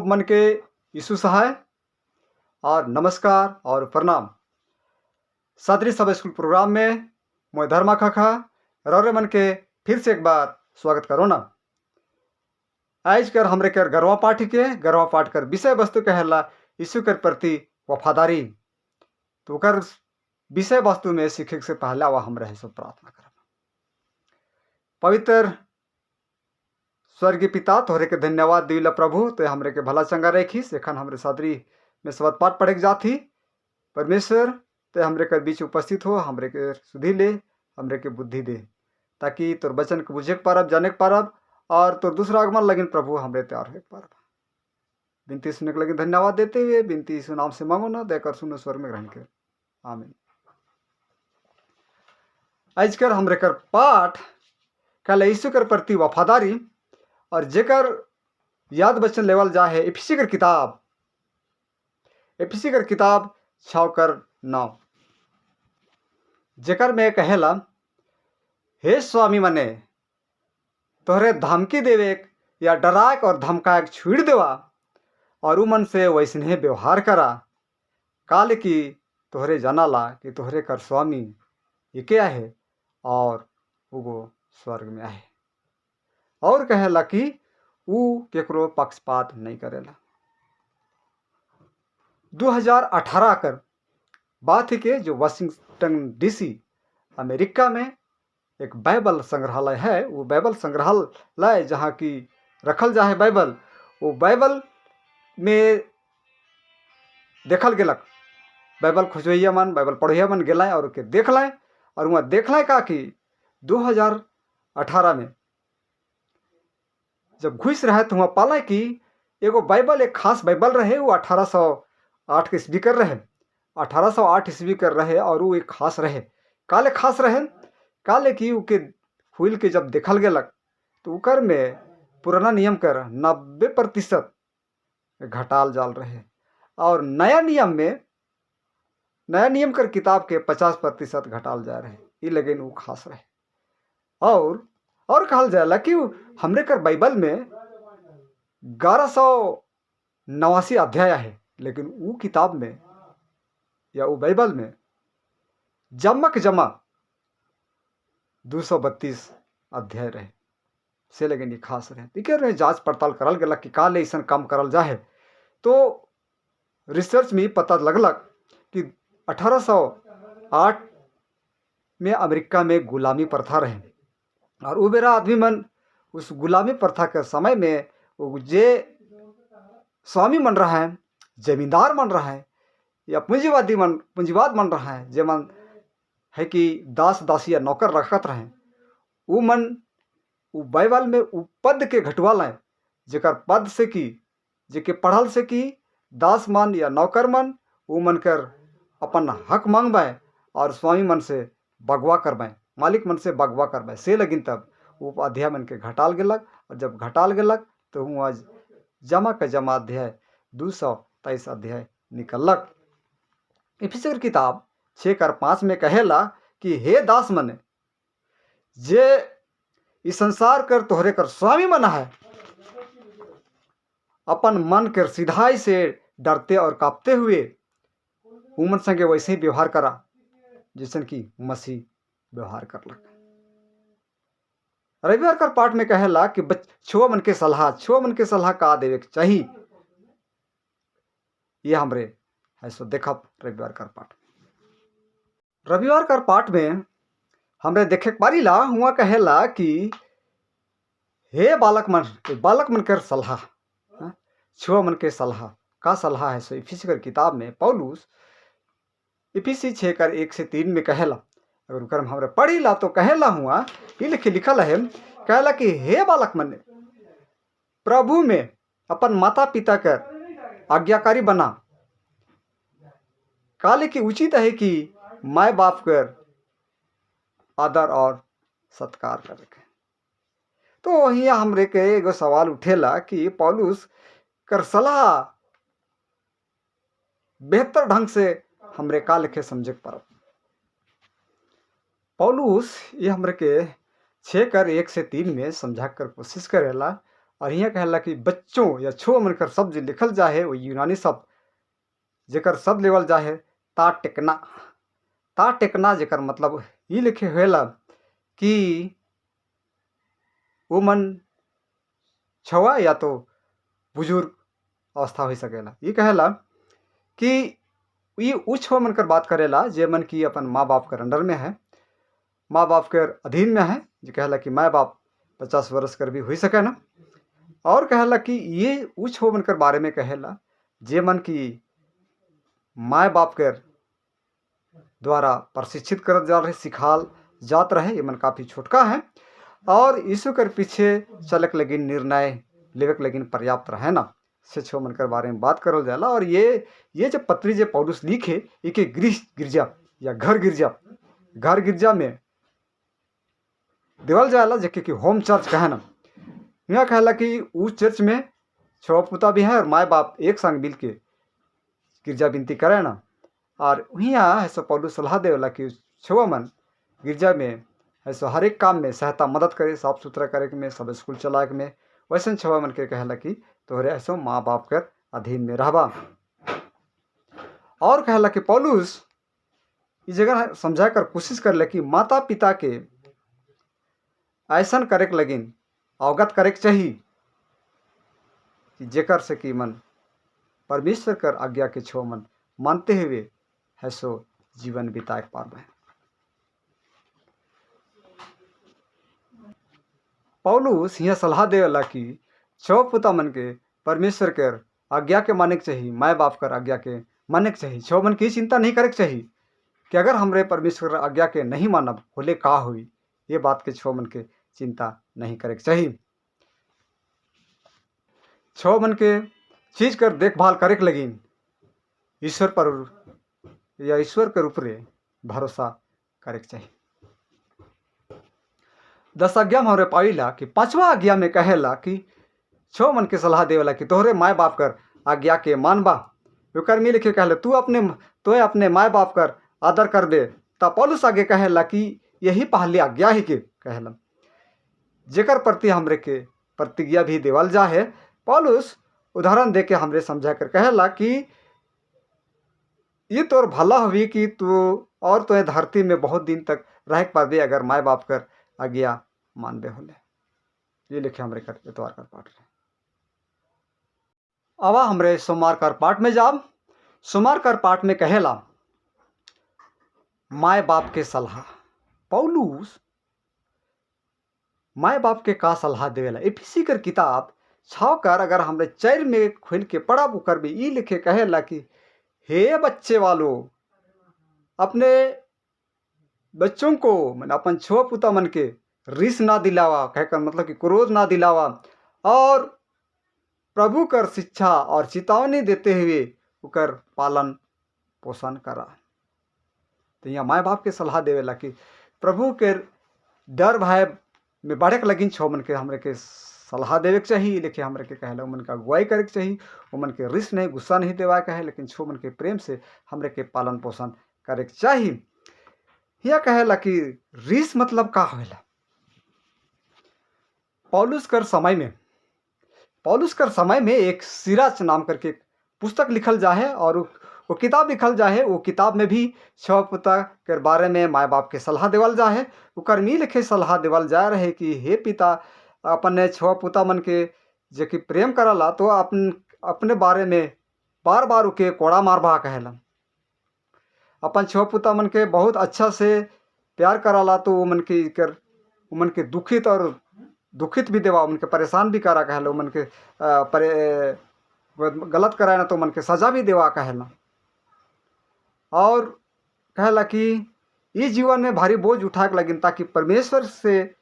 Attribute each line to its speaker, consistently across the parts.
Speaker 1: खूब मन के यीशु सहाय और नमस्कार और प्रणाम। सदरी सब स्कूल प्रोग्राम में मैं धर्मा खखा रौरे मन के फिर से एक बार स्वागत करो ना। आज कर हमरे कर गरवा पाठ कर विषय वस्तु कहला यीशु कर प्रति वफादारी। तो कर विषय वस्तु में सीखे से पहला वह हम रहे सो प्रार्थना कर। पवित्र स्वर्गीय पिता तोहरे के धन्यवाद दिला प्रभु, तो हमरे के भला चंगा रखी सेखन हमरे सदरी में सबद पाठ पढ़े जाती। परमेश्वर तो हमरे के बीच उपस्थित हो, हमरे के सुधी ले, हमरे के बुद्धि दे, ताकि तोर वचन के बुझे पारब, जाने पारब और तोर दूसरा आगमन लगिन प्रभु हमरे तैयार हो पारब। बिनती सुनने के लगे धन्यवाद देते हुए बिनती यीशु नाम से मांगो ना, देकर सुनो स्वर्ग में ग्रहण कर, आमीन। आज कर हमरे कर पाठ कल यीशु कर प्रति वफादारी और जेकर याद बचन लेवल जा है एफिसी कर किताब 6:9 जेकर में कहेला, हे स्वामी मने तोहरे धमकी देवे या डराक और धमकाक छुड़ देवा और उ मन से वैसने व्यवहार करा, काल की तोहरे जानाला कि तोहरे कर स्वामी एके आहे और उगो स्वर्ग में आहे। और कहेला कि उ केकरो पक्षपात नहीं करेला। 2018 कर बात ही के जो वाशिंगटन डीसी अमेरिका में एक बाइबल संग्रहालय है, वो बाइबल संग्रहालय जहाँ की रखल जा है बाइबल, वो बाइबल में देखल गेलक, बाइबल खोजैया मन, बाइबल पढ़ैया मन गेलाय और के देख लाए और वहाँ देख लाए का कि 2018 में जब घुस रहे तो वहाँ पाला कि एगो बाइबल, एक खास बाइबल रहे, वो 1808 के ईस्वी कर रहे, 1808 ईस्वी कर रहे और वो एक खास रहे। काले खास रहे, काले की उके फूल के जब देखल गेलक तो उकर में पुराना नियम कर 90% घटाल जाल रहे और नया नियम कर किताब के 50% घटाल जा रहे। ये लेकिन वो खास रहे और कहल जाला कि हमरे कर बाइबल में 1189 अध्याय है, लेकिन वो किताब में या वो बाइबल में जमा 232 अध्याय रहे से, लेकिन ये खास रहे। देखिए रहे जांच पड़ताल करल गलक कि काले ऐसा काम करल जाए तो रिसर्च में पता लगलक कि 1808 में अमेरिका में गुलामी प्रथा रहे और वो बेरा आदमी मन उस गुलामी प्रथा के समय में वो जे स्वामी मन रहा है, जमींदार मन रहा है या पूंजीवाद मन रहा है, जे मन है कि दासी या नौकर रखत रहे, वो मन वो बाइबल में वो पद के घटवा लाए, जेकर पद से की जेके पढ़ल से की दास मन या नौकर मन वो मन कर अपन हक मांगबाए और स्वामी मन से बगवा करबाए, मालिक मन से बगवा करबाए से, लेकिन तब वो अध्याय मन के घटाल गेलक और जब घटाल गेलक तो हूँ आज जमा अध्याय 223 अध्याय निकलक। इफिसी किताब 6:5 में कहेला कि हे दास मने जे इस संसार कर तोहरे कर स्वामी मना है, अपन मन कर सिधाई से डरते और कांपते हुए उमन संगे वैसे ही व्यवहार करा जैसन कि मसीह व्यवहार करलक। रविवार कर पाठ में कहेला कि छुआ मन के सलाह का देवे के चाहिए, ये हमरे है सो देखब। रविवार कर पाठ में हमरे देखे पारीला हुआ कहेला कि हे बालक मन कर सलाह, छुआ मन के सलाह का सलाह है सो इफिसी कर किताब में पौलुस इफिसी 6:1-3 में कहेला। अगर उकर हमरे पढ़ी ला तो कहेला हुआ ये लिखल है, कहला कि हे बालक मन प्रभु में अपन माता पिता कर आज्ञाकारी बना, काले की उचित है कि माय बाप कर आदर और सत्कार करे। तो वही हमरे के एगो सवाल उठेला कि पौलुस कर सलाह बेहतर ढंग से हमरे का लिखे समझे पारब। पौलुस ये हमरे के 6:1-3 में समझा कर कोशिश करेला और यहाँ कहला कि बच्चों या छो मनकर शब्द लिखल जाए वो यूनानी शब्द जेकर शब्द लेवल जाए ता टेकना जेकर मतलब ये लिखे हुएला कि वो मन छवा या तो बुजुर्ग अवस्था हो सकेला। ये कहेला कि ये उच्च मन कर बात करेला जे मन की अपन माँ बाप के अंडर में है, माँ बाप के अधीन में है। जो कहला कि माँ बाप 50 वर्ष कर भी हो सके ना। और कहला कि ये उच्च मन कर बारे में कहेला जे मन की माँ बाप के द्वारा प्रशिक्षित कर जा रहे, सिखाल जात रहे। ये मन काफ़ी छोटका है और यीशु कर पीछे चलक लगिन, निर्णय लेवक लगिन पर्याप्त रहे ना से छो मन कर बारे में बात करल जाला। और ये जब पत्री जे पौलुस लिखे इके गृह गिरजा या घर गिरजा में देवल जाला जेके कि होम चर्च कहे ना। यहाँ कहला कि उस चर्च में छो पुता भी है और माँ बाप एक संग मिल के गिरजा विनती करे ना। और यहाँ ऐसा पौलुस सलाह देवला कि छो मन गिरजा में ऐसा हर एक काम में सहायता मदद करे, साफ सुथरा करे में, सब स्कूल चलाए में। वैसे छवा मन के कहला कि तोहरे ऐसा माँ बाप कर अधीन में रहबा। और कहला कि पौलुस इस जगह समझा कर कोशिश कर ले कि माता पिता के ऐसा करे लगिन अवगत करे चाहिए कि जेकर से कि मन परमेश्वर कर आज्ञा के छो मन मानते हुए ऐसो जीवन बिताए पावे। पौलुस यह सलाह देला कि छो पुता मन के परमेश्वर के आज्ञा के माने के चाहिए, माँ बाप कर आज्ञा के माने के चाहिए। छो मन की चिंता नहीं करे के चाहिए कि अगर हमरे परमेश्वर आज्ञा के नहीं मानब होले का हुई। ये बात के छो मन के चिंता नहीं करे के चाहिए। छो मन के चीज कर देखभाल करे के लगिन ईश्वर पर या ईश्वर के ऊपरे भरोसा करे के चाहिए। 10 आज्ञा में हमरे पाइला कि 5वां आज्ञा में कहेला कि छो मन के सलाह देवला कि तोहरे माँ बाप कर आज्ञा के मानबा। ओकर में लिखे कहले तू अपने माँ बाप कर आदर कर दे। तब पौलुस आगे कहेला कि यही पहली आज्ञा ही के कहेला जेकर प्रति हमरे के प्रतिज्ञा भी देवल जा है। पौलुस उदाहरण दे के हमरे समझा कर कहेला कि ये तोर भला हुई कि तू और तो धरती में बहुत दिन तक रह पाबे अगर माँ बाप कर आज्ञा मानबे होले। ये लिखे हमरे कर इतवार कर पाठ रहे। अब हमरे सोमवार कर पाठ में जाब। सोमवार कर पाठ में कहेला माँ बाप के सलाह। पौलुस माँ बाप के का सलाह देवेला। एफिसी कर किताब 6 कर अगर हमरे 4 में खोल के पढ़ब कर भी ई लिखे कहेला कि हे बच्चे वालों अपने बच्चों को मैंने अपन छो पुता मन के रिस ना दिलावा, कहकर मतलब कि क्रोध ना दिलावा और प्रभु कर शिक्षा और चेतावनी देते हुए उकर पालन पोषण करा। तो यहाँ माँ बाप के सलाह देवेला कि प्रभु के डर भय में बढ़े के लगिन छो मन के हमरे के सलाह देवे के चाहिए। लेकिन हमरे के कहला मन का अगुवाई करे के चाहिए। वो मन के रिस नहीं, गुस्सा नहीं देवा के है, लेकिन छो मन के प्रेम से हमरे के पालन पोषण करे के चाहिए। यह कहेला कि रिस मतलब का होएला। पौलुस कर समय में एक सिराज नाम करके पुस्तक लिखल जा है और वो किताब लिखल जा है। वो किताब में भी छो पुता के बारे में माँ बाप के सलाह देवल जा है। उकर में लिखे सलाह देवल जा रहे कि हे पिता अपने छो पुता मन के जे कि प्रेम करला तो अपने बारे में बार बार उके कोड़ा मारबा कहेला। अपन छो पुता मन के बहुत अच्छा से प्यार कराला तो वो मन के दुखित भी देवा, उनके परेशान भी करा कहला। मन के गलत कराए ना तो मन के सजा भी देवा कहला। और कहला कि इस जीवन में भारी बोझ उठा के लगिन ताकि परमेश्वर से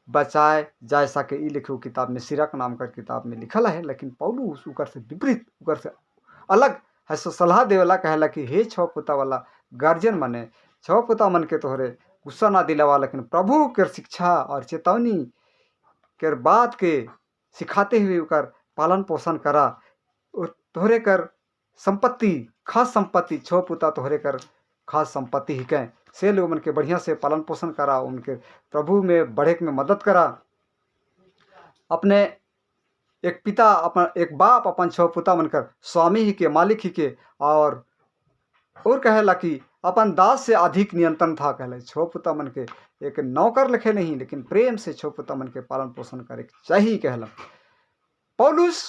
Speaker 1: बचाए जा सके। ई लिखे किताब में सिरक नाम कर किताब में लिखल है। लेकिन पौलुस उकर से विपरीत, उकर से अलग है सो सलाह देवला। कहला कि हे छो पुता वाला गार्जियन मने छो पुता मन के तोहरे गुस्सा ना दिलावा, लेकिन प्रभु के शिक्षा और चेतावनी के बात के सिखाते हुए उकर पालन पोषण करा। तोहरे कर संपत्ति, खास संपत्ति छो पुता तोहरे कर खास संपत्ति ही कहें से लोग मन के बढ़िया से पालन पोषण करा, उनके प्रभु में बढ़े में मदद करा। अपने एक पिता अपन एक बाप अपन छो पुता मनकर स्वामी ही के मालिक ही के और कहेला कि अपन दास से अधिक नियंत्रण था कहले छो पुता मन के एक नौकर लिखे नहीं लेकिन प्रेम से छो पुता मन के पालन पोषण करे चाहिए कहला। पौलुस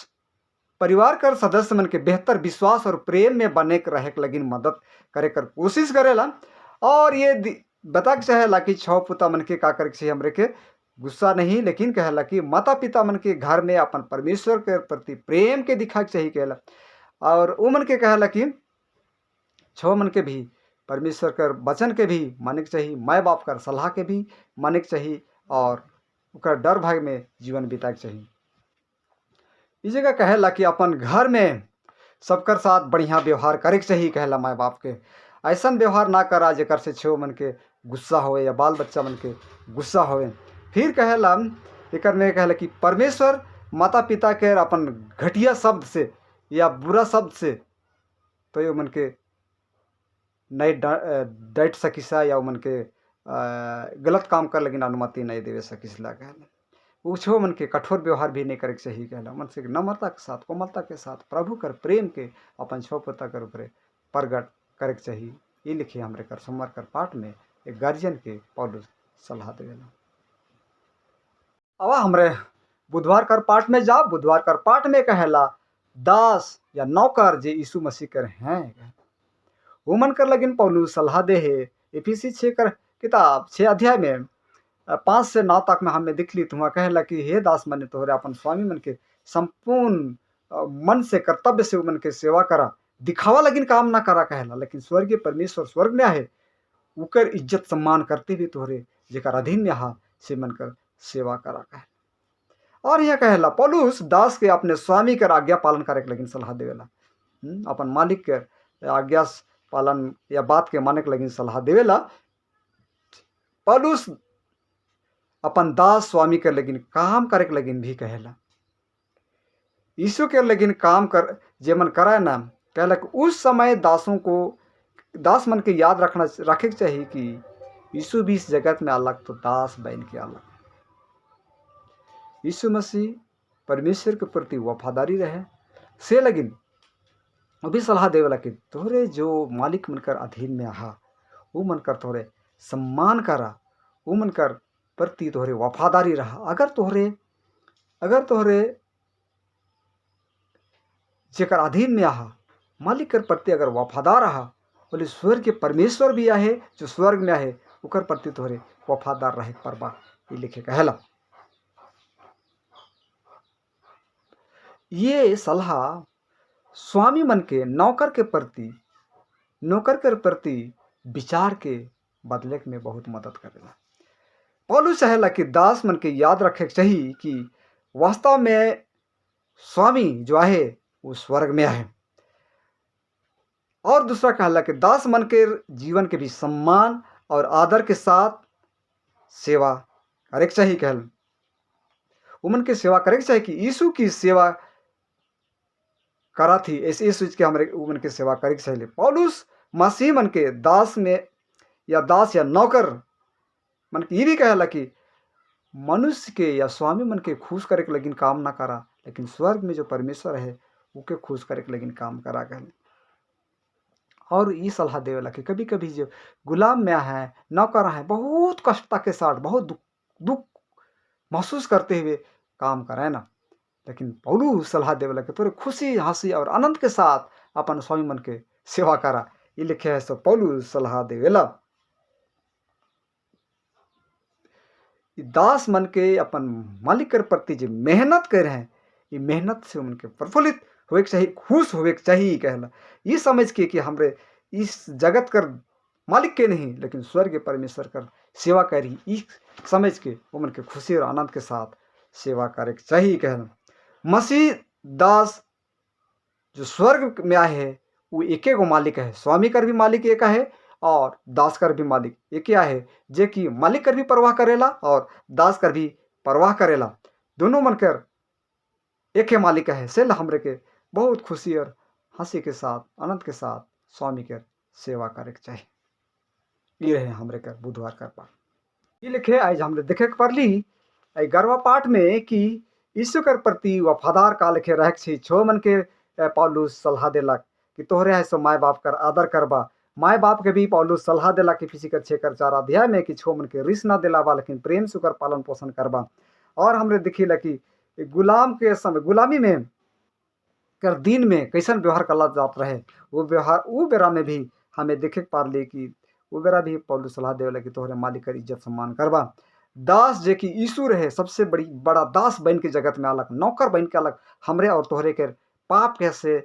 Speaker 1: परिवार कर सदस्य मन के बेहतर विश्वास और प्रेम में बने के रहे के लगिन मदद करे कर कोशिश करेला और ये बता के चाहेला कि छो पुता मन के का करे चाहिए हमरे के गुस्सा नहीं लेकिन कहला कि माता पिता मन के घर में अपन परमेश्वर के प्रति प्रेम के दिखा के चाहिए कहला और वो मन के कहला कि छो मन के भी परमेश्वर कर वचन के भी माने के चाहिए, माँ बाप कर सलाह के भी माने के चाहिए और उकर डर भय में जीवन बिता के चाहिए। इस जगह कहेला कि अपन घर में सबकर साथ बढ़िया व्यवहार करे के चाहिए कहला माँ बाप के ऐसा व्यवहार ना करा जेकर से छो मन के गुस्सा होए या बाल बच्चा मन के गुस्सा होए। फिर कहेला एकर में कहला कि परमेश्वर माता पिता के अपन घटिया शब्द से या बुरा शब्द से तो ये मन के नहीं डांट सकिसा या मन के गलत काम कर लेकिन अनुमति नहीं देवे सकिसला कहला। छो मन के कठोर व्यवहार भी नहीं करे के चाहिए कहला। मन से नम्रता के साथ कोमलता के साथ प्रभु कर प्रेम के अपन छो पुता कर ऊपर प्रगट करे के चाहिए। ये लिखे हमरे कर सोमवार कर पाठ में एक गार्जियन के पौलुस सलाह देवेला। अब हमरे बुधवार कर पाठ में जा। बुधवार कर पाठ में कहेला दास या नौकर जे यीशु मसीह कर हैं वो मन कर लगिन पौलुस सलाह दे है। इफिसी 6 कर किताब 6 अध्याय में 5 से 9 तक में हमें दिख ली तो वहाँ कहला कि हे दास मन तोहरे अपन स्वामी मन के संपूर्ण मन से कर्तव्य से मन के सेवा करा दिखावा लगिन काम ना करा कहला लेकिन स्वर्गीय परमेश्वर स्वर्ग में आहे उकर इज्जत सम्मान करते हुए तोहरे जेकर अधीन में हा से मन कर सेवा करा कहला। और यह कहला पौलुस दास के अपने स्वामी कर आज्ञा पालन करे के लगिन सलाह देवेला। अपन मालिक के आज्ञा पालन या बात के माने के लगिन सलाह देवेला। पौलुस अपन दास स्वामी के लगिन काम करे के लगिन भी कहेला। यीशु के लगिन काम कर जे मन कराए ना कहला कि उस समय दासों को दास मन के याद रखे के चाहिए कि यीशु भी इस जगत में अलग तो दास बन के अलग। यीशु मसीह परमेश्वर के प्रति वफादारी रहे से लगिन अभी सलाह देवेला कि तोहरे जो मालिक मनकर अधीन में आहा वो मनकर तोहरे सम्मान करा वो मनकर प्रति तोहरे वफादारी रहा। अगर तोहरे जेकर अधीन में आहा मालिक कर प्रति अगर वफादार रहा बोले स्वर्ग के परमेश्वर भी आहे जो स्वर्ग में आहे उकर प्रति तोहरे वफादार रहे परबा ये लिखे कहला। ये सलाह स्वामी मन के नौकर के प्रति विचार के बदले में बहुत मदद करेला। पौलुस कहेला कि दास मन के याद रखे चाहिए कि वास्तव में स्वामी जो आहे वो स्वर्ग में आहे। और दूसरा कहला कि दास मन के जीवन के भी सम्मान और आदर के साथ सेवा करे के चाहिए कहल। उमन के सेवा करे के चाहिए कि यीशु की सेवा करा थी ऐसे यीशु के हमरे उमन के सेवा करे के चाहिए। पौलुस मसीह मन के दास या नौकर मन के ये भी कहला कि मनुष्य के या स्वामी मन के खुश करे के लगिन काम ना करा लेकिन स्वर्ग में जो परमेश्वर है उके खुश करे के लगिन काम करा कहले। और ये सलाह देवेला कि कभी कभी जो गुलाम में है नौकर है बहुत कष्टता के साथ बहुत दुख महसूस करते हुए काम करे ना लेकिन पौलुस सलाह देवेला कि तोरे खुशी हंसी और आनंद के साथ अपन स्वामी मन के सेवा करा ये लिखे है। सो पौलुस सलाह देवेला दास मन के अपन मालिक के प्रति जो मेहनत कर रहे हैं ये मेहनत से उनके प्रफुल्लित होए के चाहिए खुश होए के चाहिए कहला। ये समझ के कि हमरे इस जगत कर मालिक के नहीं लेकिन स्वर्ग परमेश्वर कर सेवा करी इस समझ के उमन के खुशी और आनंद के साथ सेवा करे के चाहिए कहना। मसीह दास जो स्वर्ग में आए है वो एक गो मालिक है। स्वामी कर भी मालिक एक है और दास कर भी मालिक एक है जे कि मालिक कर भी परवाह करेला और दास कर भी परवाह करेला दोनों मन कर एक मालिक है। से हमरे के बहुत खुशी और हंसी के साथ आनंद के साथ स्वामी के सेवा करे के चाहिए। ये रहे हमरे कर बुधवार कर पाठ। ये लिखे आज हमरे देखे के पड़ली 11वां पाठ में कि यीशु के प्रति वफादार काल के रह छो मन के पौलुस सलाह देलक कि तोहरे है सो माय बाप कर आदर करबा। माय बाप के भी पौलुस सलाह देला कि फिसी कर 6:4 में कि छो मन के रिस ना दिलावा लेकिन प्रेम से ओकर पालन पोषण करबा। और हमरे देखिला कि गुलाम के समय गुलामी में कर दिन में कैसन व्यवहार कला जात रहे, वो व्यवहार वो बेरा में भी हमें देखे पारले कि वो बेरा भी पौलुस सलाह देवेला कि तोहरे मालिक कर इज्जत सम्मान करबा। दास जे कि यीशु रहे सबसे बड़ा दास बन के जगत में अलग, नौकर बन के अलग हमरे और तोहरे के पाप के से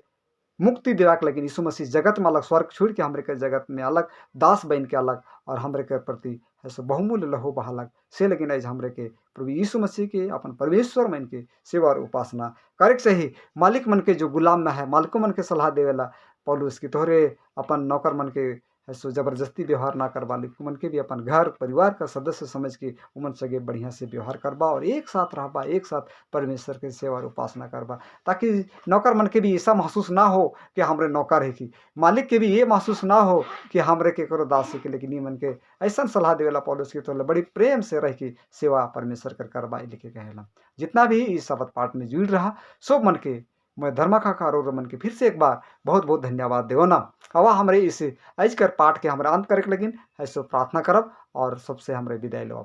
Speaker 1: मुक्ति देवाक लगिन यीशु मसीह जगत में अलग स्वर्ग छोड़ के हमरे के जगत में अलग दास बन के अलग और हमरे के प्रति ऐसे बहुमूल्य लहू बहालक से लेकिन आज हमरे के प्रभु यीशु मसीह के अपन परमेश्वर मन के सेवा और उपासना करे से ही मालिक मन के जो गुलाम में है मालिकों मन के सलाह देवेला पौलुस की तोहरे अपन नौकर मन के ऐसो जबरदस्ती व्यवहार ना करवा मन के भी अपन घर परिवार का सदस्य समझ के उमन सगे बढ़िया से व्यवहार करबा और एक साथ रहबा, एक साथ परमेश्वर के सेवा और उपासना करबा, ताकि नौकर मन के भी ऐसा महसूस ना हो कि हमरे नौकर है कि मालिक के भी ये महसूस ना हो कि हमरे के करो दास के लेकिन ई मन के ऐसा सलाह देवेला पौलुस के तो बड़ी प्रेम से रह की सेवा परमेश्वर कर करबा लिखे कहेला। जितना भी इस शब्द पाठ में जुड़ रहा सब मन के मैं धर्मा काका और मन के फिर से एक बार बहुत बहुत धन्यवाद देव ना। हवा हमरे इस आज कर पाठ के हमारे अंत करे लगिन ऐसो प्रार्थना करब और सबसे हमरे विदाई लो।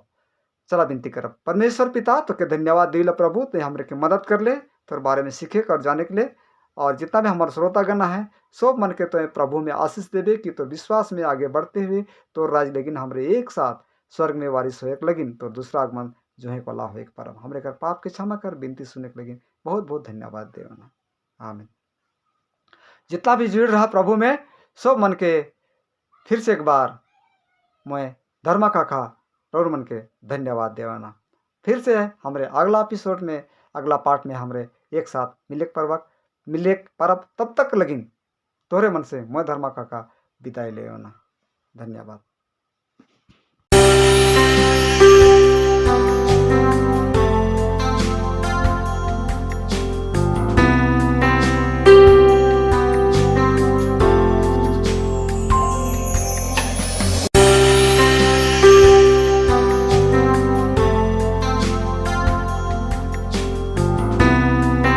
Speaker 1: चला विनती करब। परमेश्वर पिता तो के धन्यवाद दिला प्रभु ते हमरे के मदद कर ले तोर बारे में सीखे कर जाने के लिए और जितना भी हमारे श्रोतागण है सब मन के तो प्रभु में आशीष देवे कि तो विश्वास में आगे बढ़ते हुए तो राज लेकिन हमरे एक साथ स्वर्ग में वारिस हो लगिन तो दूसरा आगमन जो है कोला हो एक परम हमरे कर पाप के क्षमा कर विनती सुने के लगिन बहुत बहुत धन्यवाद देवना। आमीन। जितना भी जुड़ रहा प्रभु में सब मन के फिर से एक बार मैं धर्मा काका और मन के धन्यवाद देवाना। फिर से हमरे अगला एपिसोड में अगला पार्ट में हमरे एक साथ मिले परब तब तक लगिन तोरे मन से मैं धर्मा काका विदाई लेना। धन्यवाद।